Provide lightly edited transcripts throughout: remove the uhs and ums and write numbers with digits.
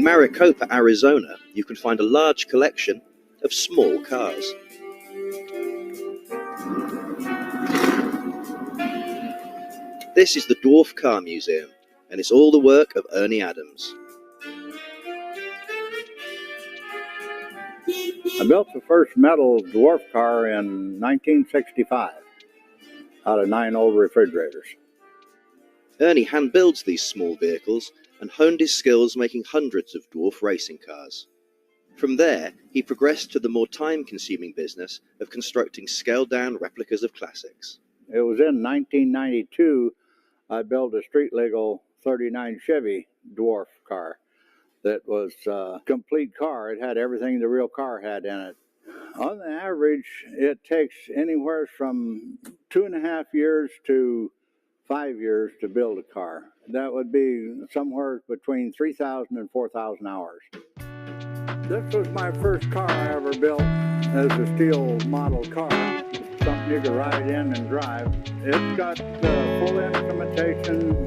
In Maricopa, Arizona, you can find a large collection of small cars. This is the Dwarf Car Museum, and it's all the work of Ernie Adams. I built the first metal dwarf car in 1965 out of 9 old refrigerators. Ernie hand builds these small vehicles and honed his skills making hundreds of dwarf racing cars. From there, he progressed to the more time-consuming business of constructing scaled-down replicas of classics. It was in 1992 I built a street-legal 39 Chevy dwarf car that was a complete car. It had everything the real car had in it. On the average, it takes anywhere from 2.5 years to 5 years to build a car. That would be somewhere between 3,000 and 4,000 hours. This was my first car I ever built as a steel model car. Something you could ride in and drive. It's got full instrumentation.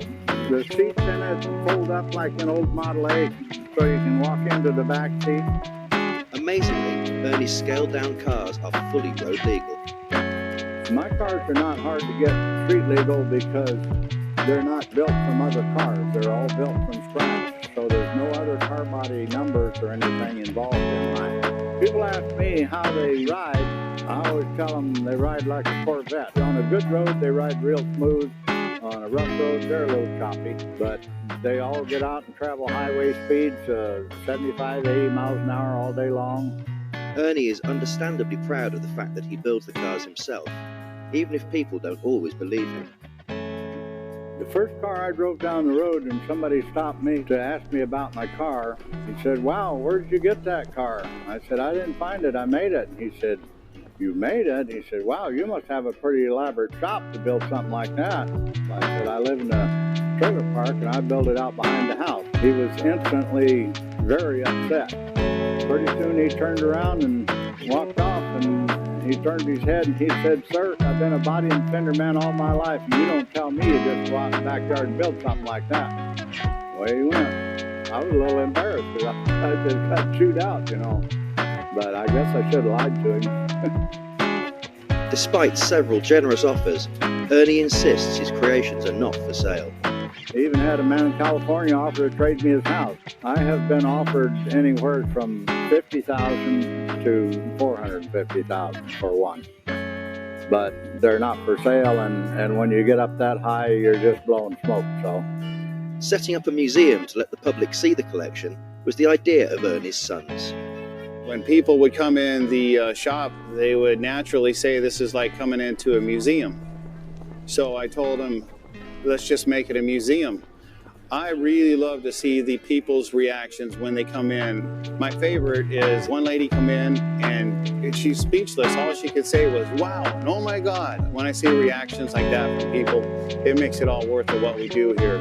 The seats in it fold up like an old Model A, so you can walk into the back seat. Amazingly, Ernie's scaled-down cars are fully road legal. My cars are not hard to get street legal because they're not built from other cars. They're all built from scratch, so there's no other car body numbers or anything involved in mine. People ask me how they ride. I always tell them they ride like a Corvette. On a good road, they ride real smooth. On a rough road, they're a little choppy, but they all get out and travel highway speeds, 75, 80 miles an hour all day long. Ernie is understandably proud of the fact that he builds the cars himself, even if people don't always believe him. The first car I drove down the road and somebody stopped me to ask me about my car. He said, "Wow, where did you get that car?" I said, "I didn't find it, I made it." He said, "You made it?" He said, "Wow, you must have a pretty elaborate shop to build something like that." I said, "I live in a trailer park and I built it out behind the house." He was instantly very upset. Pretty soon he turned around and walked off, and he turned his head and he said, "Sir, I've been a body and fender man all my life, and you don't tell me you just go out in the backyard and build something like that." Away he went. I was a little embarrassed because I just got chewed out, you know. But I guess I should have lied to him. Despite several generous offers, Ernie insists his creations are not for sale. He even had a man in California offer to trade me his house. I have been offered anywhere from $50,000 to $450,000 for one. But they're not for sale, and when you get up that high, you're just blowing smoke, so. Setting up a museum to let the public see the collection was the idea of Ernie's sons. When people would come in the shop, they would naturally say this is like coming into a museum. So I told them, let's just make it a museum. I really love to see the people's reactions when they come in. My favorite is one lady come in and she's speechless. All she could say was, "Wow," and "Oh my God." When I see reactions like that from people, it makes it all worth it what we do here.